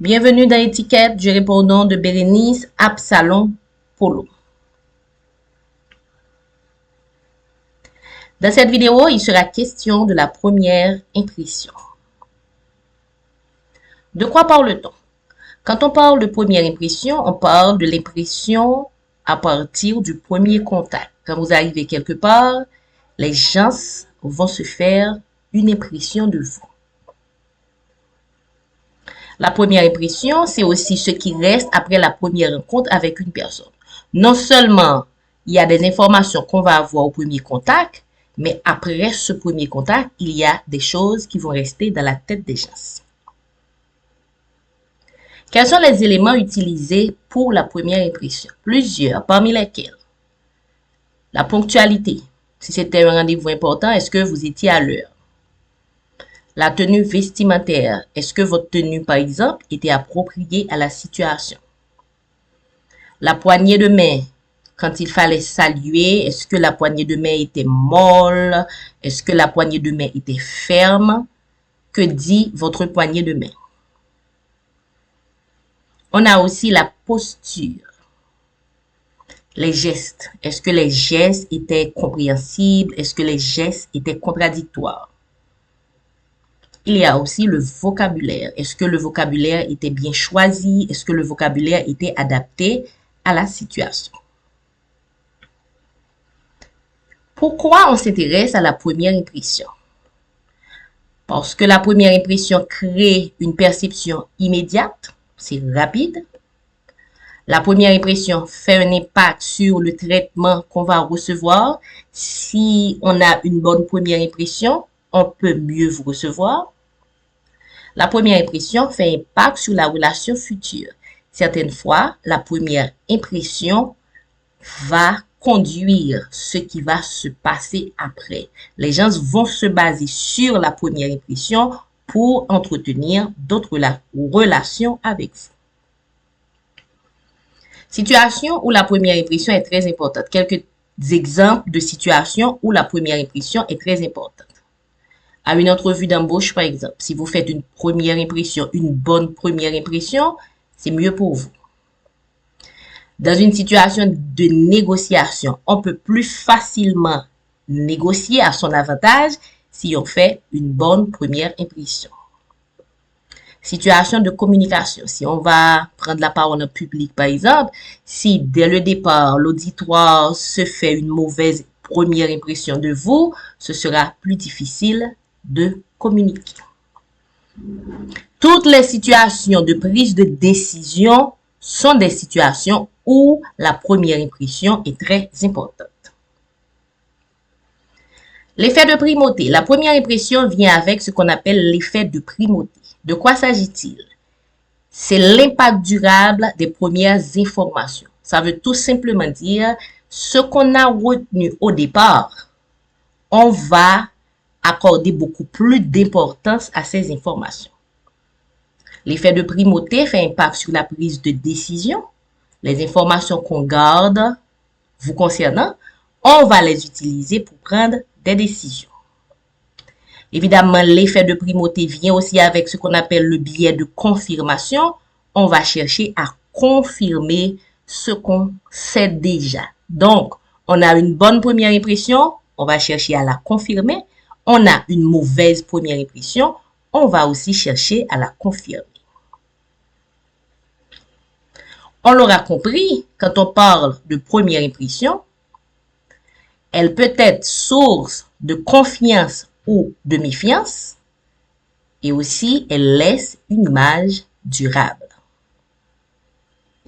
Bienvenue dans Étiquette, je réponds au nom de Bérénice Absalom Polo. Dans cette vidéo, il sera question de la première impression. De quoi parle-t-on? Quand on parle de première impression, on parle de l'impression à partir du premier contact. Quand vous arrivez quelque part, les gens vont se faire une impression de vous. La première impression, c'est aussi ce qui reste après la première rencontre avec une personne. Non seulement il y a des informations qu'on va avoir au premier contact, mais après ce premier contact, il y a des choses qui vont rester dans la tête des gens. Quels sont les éléments utilisés pour la première impression? Plusieurs, parmi lesquels la ponctualité. Si c'était un rendez-vous important, est-ce que vous étiez à l'heure? La tenue vestimentaire. Est-ce que votre tenue, par exemple, était appropriée à la situation? La poignée de main. Quand il fallait saluer, est-ce que la poignée de main était molle? Est-ce que la poignée de main était ferme? Que dit votre poignée de main? On a aussi la posture. Les gestes. Est-ce que les gestes étaient compréhensibles? Est-ce que les gestes étaient contradictoires? Il y a aussi le vocabulaire. Est-ce que le vocabulaire était bien choisi? Est-ce que le vocabulaire était adapté à la situation? Pourquoi on s'intéresse à la première impression? Parce que la première impression crée une perception immédiate, c'est rapide. La première impression fait un impact sur le traitement qu'on va recevoir. Si on a une bonne première impression, on peut mieux vous recevoir. La première impression fait impact sur la relation future. Certaines fois, la première impression va conduire ce qui va se passer après. Les gens vont se baser sur la première impression pour entretenir d'autres relations avec vous. Situation où la première impression est très importante. Quelques exemples de situations où la première impression est très importante. À une entrevue d'embauche, par exemple, si vous faites une première impression, une bonne première impression, c'est mieux pour vous. Dans une situation de négociation, on peut plus facilement négocier à son avantage si on fait une bonne première impression. Situation de communication. Si on va prendre la parole en public, par exemple, si dès le départ, l'auditoire se fait une mauvaise première impression de vous, ce sera plus difficile de communiquer. Toutes les situations de prise de décision sont des situations où la première impression est très importante. L'effet de primauté. La première impression vient avec ce qu'on appelle l'effet de primauté. De quoi s'agit-il? C'est l'impact durable des premières informations. Ça veut tout simplement dire ce qu'on a retenu au départ, on va accorder beaucoup plus d'importance à ces informations. L'effet de primauté fait impact sur la prise de décision. Les informations qu'on garde vous concernant, on va les utiliser pour prendre des décisions. Évidemment, l'effet de primauté vient aussi avec ce qu'on appelle le biais de confirmation. On va chercher à confirmer ce qu'on sait déjà. Donc, on a une bonne première impression, on va chercher à la confirmer. On a une mauvaise première impression, on va aussi chercher à la confirmer. On l'aura compris, quand on parle de première impression, elle peut être source de confiance ou de méfiance, et aussi elle laisse une image durable.